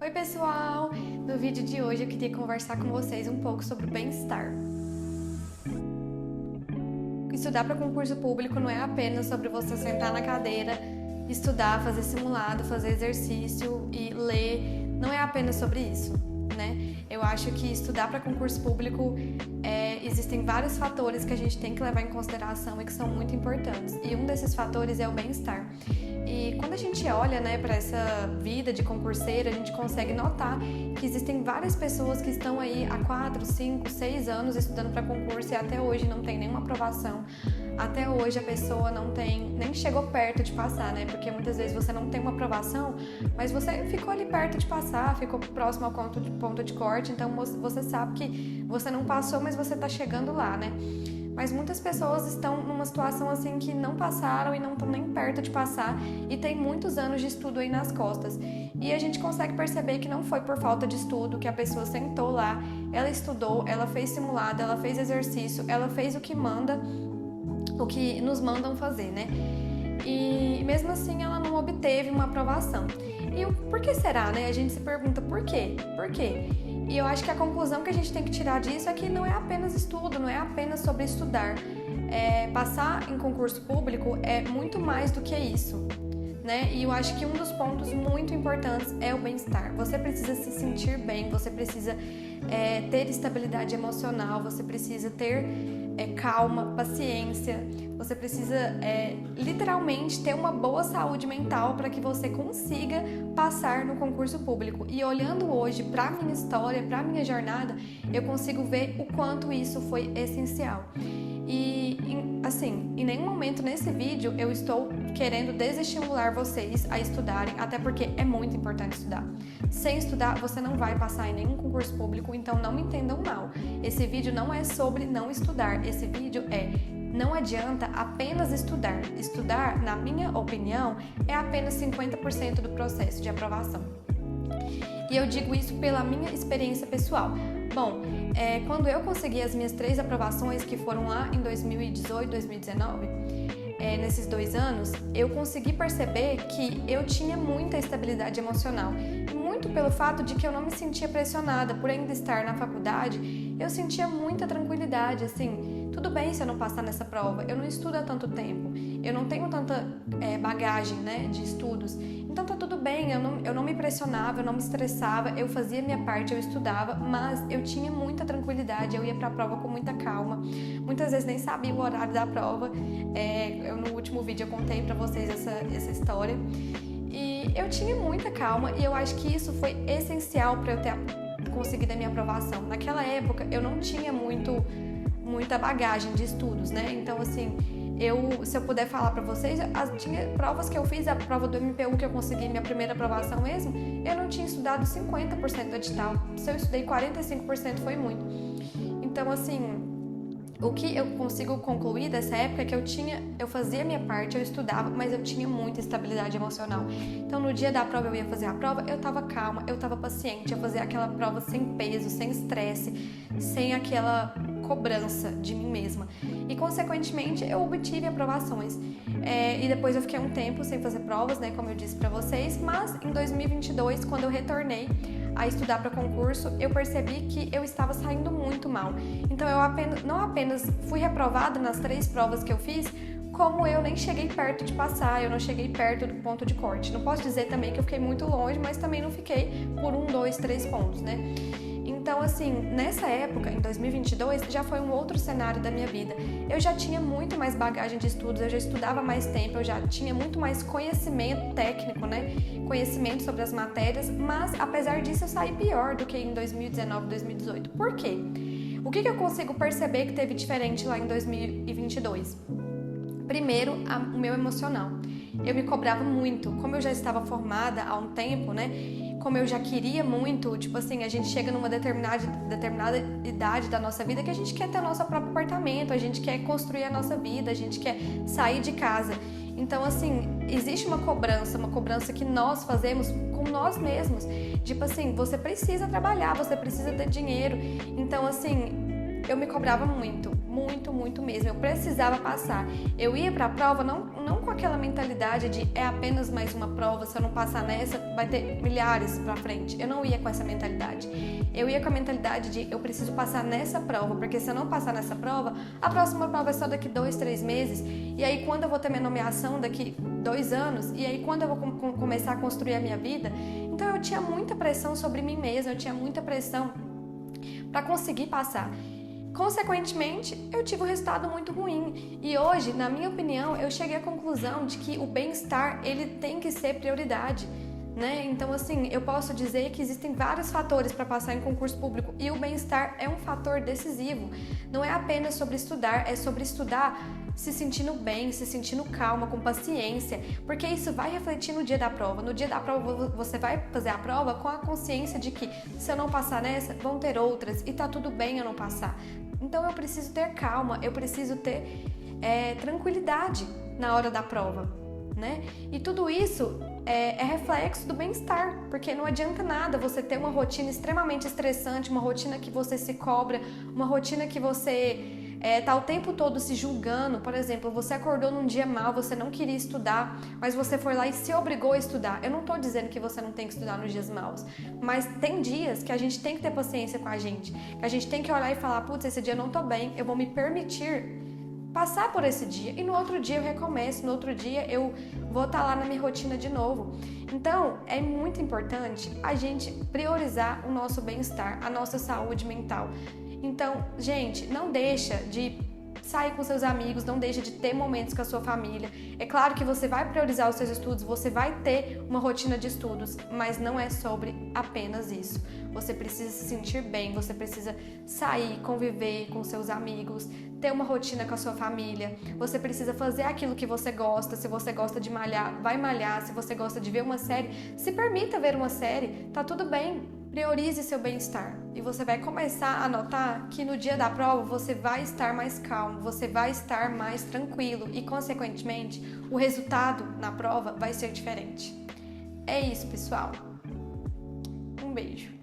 Oi pessoal! No vídeo de hoje eu queria conversar com vocês um pouco sobre o bem-estar. Estudar para concurso público não é apenas sobre você sentar na cadeira, estudar, fazer simulado, fazer exercício e ler. Não é apenas sobre isso, né? Eu acho que estudar para concurso público existem vários fatores que a gente tem que levar em consideração e que são muito importantes. E um desses fatores é o bem-estar. E quando a gente olha, para essa vida de concurseiro, a gente consegue notar que existem várias pessoas que estão aí há 4, 5, 6 anos estudando para concurso e até hoje não tem nenhuma aprovação. Até hoje a pessoa nem chegou perto de passar, Porque muitas vezes você não tem uma aprovação, mas você ficou ali perto de passar, ficou próximo ao ponto de corte, então você sabe que você não passou, mas você está chegando lá, Mas muitas pessoas estão numa situação assim que não passaram e não estão nem perto de passar e tem muitos anos de estudo aí nas costas. E a gente consegue perceber que não foi por falta de estudo que a pessoa sentou lá, ela estudou, ela fez simulado, ela fez exercício, ela fez o que nos mandam fazer, E mesmo assim ela não obteve uma aprovação. E por que será, A gente se pergunta por quê? Por quê? E eu acho que a conclusão que a gente tem que tirar disso é que não é apenas estudo, não é apenas sobre estudar. Passar em concurso público é muito mais do que isso, E eu acho que um dos pontos muito importantes é o bem-estar. Você precisa se sentir bem, você precisa ter estabilidade emocional, você precisa ter calma, paciência, você precisa literalmente ter uma boa saúde mental para que você consiga passar no concurso público. E olhando hoje para a minha história, para a minha jornada, eu consigo ver o quanto isso foi essencial. E assim, em nenhum momento nesse vídeo eu estou querendo desestimular vocês a estudarem, até porque é muito importante estudar. Sem estudar, você não vai passar em nenhum concurso público, então não me entendam mal. Esse vídeo não é sobre não estudar, esse vídeo não adianta apenas estudar. Estudar, na minha opinião, é apenas 50% do processo de aprovação. E eu digo isso pela minha experiência pessoal. Bom, quando eu consegui as minhas 3 aprovações, que foram lá em 2018, 2019, nesses 2 anos, eu consegui perceber que eu tinha muita estabilidade emocional. E muito pelo fato de que eu não me sentia pressionada por ainda estar na faculdade, eu sentia muita tranquilidade, assim, tudo bem se eu não passar nessa prova, eu não estudo há tanto tempo, eu não tenho tanta bagagem, de estudos, então tá tudo bem, eu não me pressionava, eu não me estressava, eu fazia minha parte, eu estudava, mas eu tinha muita tranquilidade, eu ia pra prova com muita calma, muitas vezes nem sabia o horário da prova, no último vídeo eu contei pra vocês essa história, e eu tinha muita calma e eu acho que isso foi essencial pra eu ter conseguido a minha aprovação. Naquela época eu não tinha muita bagagem de estudos, Então, assim, se eu puder falar pra vocês, tinha provas que eu fiz, a prova do MPU que eu consegui minha primeira aprovação mesmo, eu não tinha estudado 50% do edital. Se eu estudei 45% foi muito. Então, assim, o que eu consigo concluir dessa época é que eu fazia a minha parte, eu estudava, mas eu tinha muita estabilidade emocional. Então, no dia da prova, eu ia fazer a prova, eu tava calma, eu tava paciente, eu fazia aquela prova sem peso, sem estresse, sem aquela cobrança de mim mesma. E, consequentemente, eu obtive aprovações. E depois eu fiquei um tempo sem fazer provas, como eu disse pra vocês, mas em 2022, quando eu retornei a estudar para concurso, eu percebi que eu estava saindo muito mal. Então, eu não apenas fui reprovada nas 3 provas que eu fiz, como eu nem cheguei perto de passar, eu não cheguei perto do ponto de corte. Não posso dizer também que eu fiquei muito longe, mas também não fiquei por 1, 2, 3 pontos, Então, assim, nessa época, em 2022, já foi um outro cenário da minha vida. Eu já tinha muito mais bagagem de estudos, eu já estudava mais tempo, eu já tinha muito mais conhecimento técnico, Conhecimento sobre as matérias, mas, apesar disso, eu saí pior do que em 2019, 2018. Por quê? O que eu consigo perceber que teve diferente lá em 2022? Primeiro, o meu emocional. Eu me cobrava muito. Como eu já estava formada há um tempo, Como eu já queria muito, tipo assim, a gente chega numa determinada idade da nossa vida que a gente quer ter o nosso próprio apartamento, a gente quer construir a nossa vida, a gente quer sair de casa. Então, assim, existe uma cobrança que nós fazemos com nós mesmos. Tipo assim, você precisa trabalhar, você precisa ter dinheiro. Então, assim, eu me cobrava muito, muito, muito mesmo. Eu precisava passar. Eu ia pra prova não com aquela mentalidade de é apenas mais uma prova, se eu não passar nessa, vai ter milhares pra frente. Eu não ia com essa mentalidade. Eu ia com a mentalidade de eu preciso passar nessa prova, porque se eu não passar nessa prova, a próxima prova é só daqui 2, 3 meses. E aí quando eu vou ter minha nomeação daqui 2 anos, e aí quando eu vou começar a construir a minha vida. Então eu tinha muita pressão sobre mim mesma, eu tinha muita pressão para conseguir passar. Consequentemente, eu tive um resultado muito ruim. E hoje, na minha opinião, eu cheguei à conclusão de que o bem-estar, ele tem que ser prioridade, né? Então, assim, eu posso dizer que existem vários fatores para passar em concurso público e o bem-estar é um fator decisivo. Não é apenas sobre estudar, é sobre estudar se sentindo bem, se sentindo calma, com paciência, porque isso vai refletir no dia da prova. No dia da prova, você vai fazer a prova com a consciência de que se eu não passar nessa, vão ter outras e tá tudo bem eu não passar. Então eu preciso ter calma, eu preciso ter tranquilidade na hora da prova, né? E tudo isso é reflexo do bem-estar, porque não adianta nada você ter uma rotina extremamente estressante, uma rotina que você se cobra, uma rotina que você tá o tempo todo se julgando. Por exemplo, você acordou num dia mal, você não queria estudar, mas você foi lá e se obrigou a estudar. Eu não tô dizendo que você não tem que estudar nos dias maus, mas tem dias que a gente tem que ter paciência com a gente, que a gente tem que olhar e falar, putz, esse dia eu não tô bem, eu vou me permitir passar por esse dia, e no outro dia eu recomeço, no outro dia eu vou estar lá na minha rotina de novo. Então, é muito importante a gente priorizar o nosso bem-estar, a nossa saúde mental. Então, gente, não deixa de sair com seus amigos, não deixa de ter momentos com a sua família. É claro que você vai priorizar os seus estudos, você vai ter uma rotina de estudos, mas não é sobre apenas isso. Você precisa se sentir bem, você precisa sair, conviver com seus amigos, ter uma rotina com a sua família. Você precisa fazer aquilo que você gosta. Se você gosta de malhar, vai malhar. Se você gosta de ver uma série, se permita ver uma série, tá tudo bem. Priorize seu bem-estar e você vai começar a notar que no dia da prova você vai estar mais calmo, você vai estar mais tranquilo e, consequentemente, o resultado na prova vai ser diferente. É isso, pessoal. Um beijo.